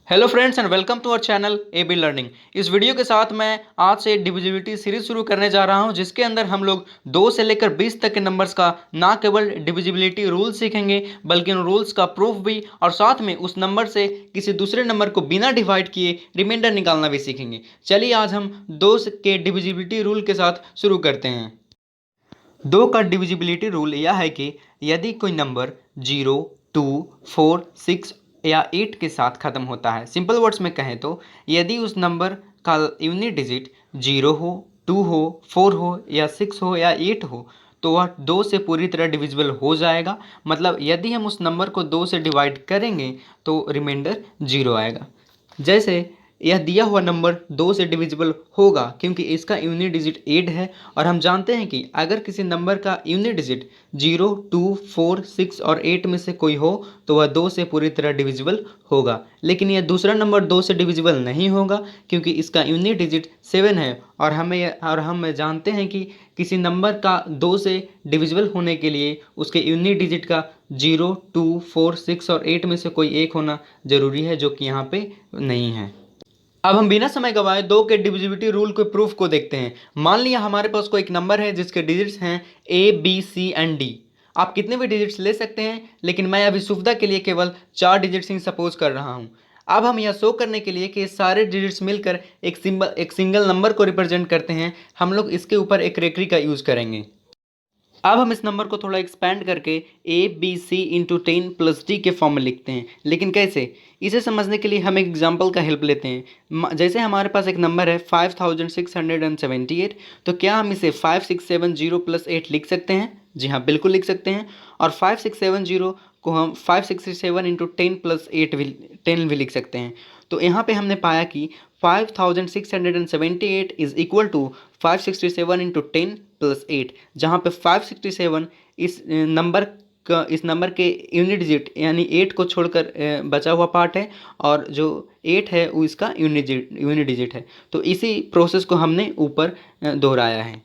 Hello friends and welcome to our channel AB learning. इस video के साथ मैं आज से डिविजिबिलिटी सीरीज शुरू करने जा रहा हूं, जिसके अंदर हम लोग 2 से लेकर 20 तक के नंबर्स का ना केवल डिविजिबिलिटी रूल सीखेंगे बल्कि उन रूल्स का प्रूफ भी, और साथ में उस नंबर से किसी दूसरे नंबर को बिना डिवाइड किए रिमाइंडर निकालना भी सीखेंगे। चलिए आज हम 2 के डिविजिबिलिटी रूल के साथ शुरू करते हैं। 2 का डिविजिबिलिटी रूल यह है कि यदि कोई नंबर 0, 2, 4, 6 या 8 के साथ ख़त्म होता है, सिंपल वर्ड्स में कहें तो यदि उस नंबर का यूनिट डिजिट 0 हो, 2 हो, 4 हो या 6 हो या 8 हो तो वह 2 से पूरी तरह डिविजिबल हो जाएगा। मतलब यदि हम उस नंबर को 2 से डिवाइड करेंगे तो रिमाइंडर 0 आएगा। जैसे यह दिया हुआ नंबर 2 से डिविजिबल होगा क्योंकि इसका यूनिट डिजिट 8 है, और हम जानते हैं कि अगर किसी नंबर का यूनिट डिजिट 0, 2, 4, 6 और 8 में से कोई हो तो वह 2 से पूरी तरह डिविजिबल होगा। लेकिन यह दूसरा नंबर 2 से डिविजिबल नहीं होगा क्योंकि इसका यूनिट डिजिट 7 है, और हम जानते हैं कि किसी नंबर का 2 से डिविजिबल होने के लिए उसके यूनिट डिजिट का 0, 2, 4, 6 और 8 में से कोई एक होना ज़रूरी है, जो कि यहाँ पे नहीं है। अब हम बिना समय गवाए 2 के डिविजिबिलिटी रूल के प्रूफ को देखते हैं। मान लिया हमारे पास कोई एक नंबर है जिसके डिजिट्स हैं ए, बी, सी एंड डी। आप कितने भी डिजिट्स ले सकते हैं, लेकिन मैं अभी सुविधा के लिए केवल 4 डिजिट्स ही सपोज कर रहा हूं। अब हम यह शो करने के लिए कि ये सारे डिजिट्स मिलकर एक सिंगल नंबर को रिप्रेजेंट करते हैं, हम लोग इसके ऊपर एक रेकरी का यूज़ करेंगे। अब हम इस नंबर को थोड़ा एक्सपैंड करके A B C into 10 plus D के फॉर्म में लिखते हैं। लेकिन कैसे, इसे समझने के लिए हम एक एग्जाम्पल का हेल्प लेते हैं। जैसे हमारे पास एक नंबर है 5678, तो क्या हम इसे 5670 प्लस 8 लिख सकते हैं? जी हाँ, बिल्कुल लिख सकते हैं। और 5670 को हम 567 इंटू 10 प्लस 8 भी 10 भी लिख सकते हैं। तो यहाँ पे हमने पाया कि 5678 is equal to 567 into 10 plus 8, जहाँ पे 567 इस नंबर के यूनिट डिजिट यानी 8 को छोड़कर बचा हुआ पार्ट है, और जो 8 है वो इसका यूनिट डिजिट है। तो इसी प्रोसेस को हमने ऊपर दोहराया है।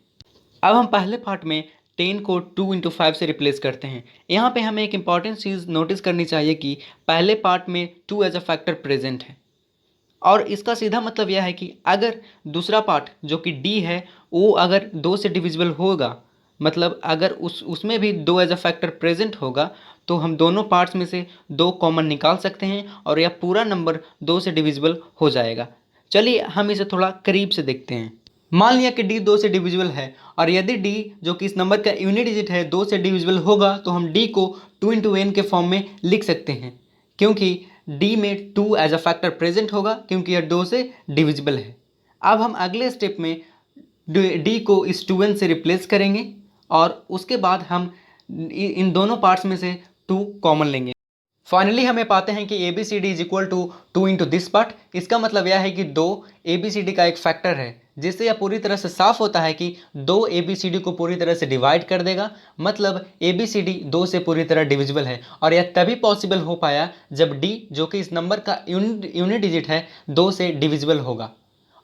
अब हम पहले पार्ट में 10 को 2 इंटू 5 से रिप्लेस करते हैं। यहाँ पे हमें एक इंपॉर्टेंट चीज़ नोटिस करनी चाहिए कि पहले पार्ट में 2 एज अ फैक्टर प्रेजेंट है, और इसका सीधा मतलब यह है कि अगर दूसरा पार्ट जो कि डी है वो अगर 2 से डिविजिबल होगा, मतलब अगर उसमें भी 2 एज अ फैक्टर प्रेजेंट होगा, तो हम दोनों पार्ट्स में से 2 कॉमन निकाल सकते हैं और यह पूरा नंबर 2 से डिविजिबल हो जाएगा। चलिए हम इसे थोड़ा करीब से देखते हैं। मान लिया कि डी 2 से डिविजिबल है, और यदि डी जो कि इस नंबर का यूनिट डिजिट है 2 से डिविजिबल होगा तो हम डी को 2 इंटू एन के फॉर्म में लिख सकते हैं, क्योंकि डी में 2 एज अ फैक्टर प्रेजेंट होगा क्योंकि यह 2 से डिविजिबल है। अब हम अगले स्टेप में डी को इस 2n से रिप्लेस करेंगे, और उसके बाद हम इन दोनों पार्ट्स में से 2 कॉमन लेंगे। फाइनली हमें पाते हैं कि A B C D is equal to 2 into this part. इसका मतलब यह है कि 2 ए बी सी डी का एक फैक्टर है, जिससे यह पूरी तरह से साफ होता है कि 2 ए बी सी डी को पूरी तरह से डिवाइड कर देगा। मतलब ए बी सी डी 2 से पूरी तरह डिविजिबल है, और यह तभी पॉसिबल हो पाया जब डी जो कि इस नंबर का यूनिट डिजिट है 2 से डिविजिबल होगा।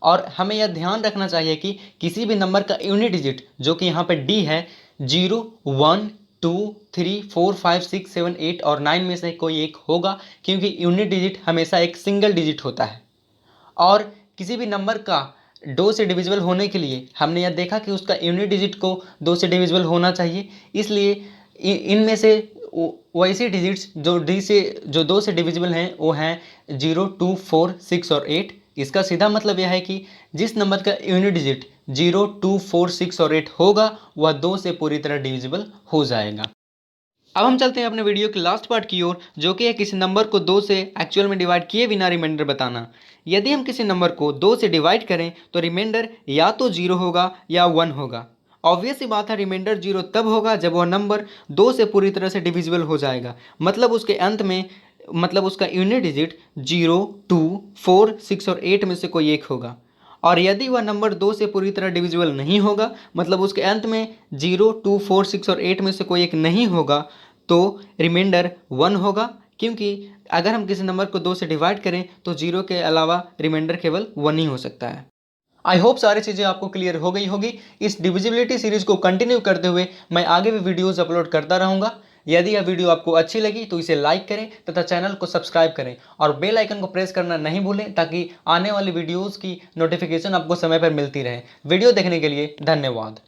और हमें यह ध्यान रखना चाहिए कि किसी भी नंबर का यूनिट डिजिट जो कि यहाँ पे डी है 0, 1, 2, 3, 4, 5, 6, 7, 8 और 9 में से कोई एक होगा, क्योंकि यूनिट डिजिट हमेशा एक सिंगल डिजिट होता है। और किसी भी नंबर का 2 से डिविजिबल होने के लिए हमने यह देखा कि उसका यूनिट डिजिट को 2 से डिविजिबल होना चाहिए। इसलिए इनमें से वैसे डिजिट्स जो 2 से डिविजिबल हैं वो हैं 0, 2, 4, 6 और 8। इसका सीधा मतलब यह है कि जिस नंबर का यूनिट डिजिट 0, 2, 4, 6 और 8 होगा वह 2 से पूरी तरह डिविजिबल हो जाएगा। अब हम चलते हैं अपने वीडियो के लास्ट पार्ट की ओर, जो कि है किसी नंबर को 2 से एक्चुअल में डिवाइड किए बिना रिमाइंडर बताना। यदि हम किसी नंबर को 2 से डिवाइड करें तो रिमाइंडर या तो 0 होगा या 1 होगा। ऑब्वियस सी बात है, रिमाइंडर 0 तब होगा जब वह नंबर 2 से पूरी तरह से डिविजिबल हो जाएगा। मतलब उसके अंत में उसका यूनिट डिजिट 0, 2, 4, 6 और 8 में से कोई एक होगा। और यदि वह नंबर 2 से पूरी तरह डिविजिबल नहीं होगा, मतलब उसके अंत में 0, 2, 4, 6 और 8 में से कोई एक नहीं होगा, तो रिमाइंडर 1 होगा। क्योंकि अगर हम किसी नंबर को 2 से डिवाइड करें तो 0 के अलावा रिमाइंडर केवल 1 ही हो सकता है। आई होप सारी चीज़ें आपको क्लियर हो गई होगी। इस डिविजिबिलिटी सीरीज को कंटिन्यू करते हुए मैं आगे भी वीडियोस अपलोड करता रहूँगा। यदि यह वीडियो आपको अच्छी लगी तो इसे लाइक करें तथा चैनल को सब्सक्राइब करें और बेल आइकन को प्रेस करना नहीं भूलें ताकि आने वाली वीडियोज़ की नोटिफिकेशन आपको समय पर मिलती रहे। वीडियो देखने के लिए धन्यवाद।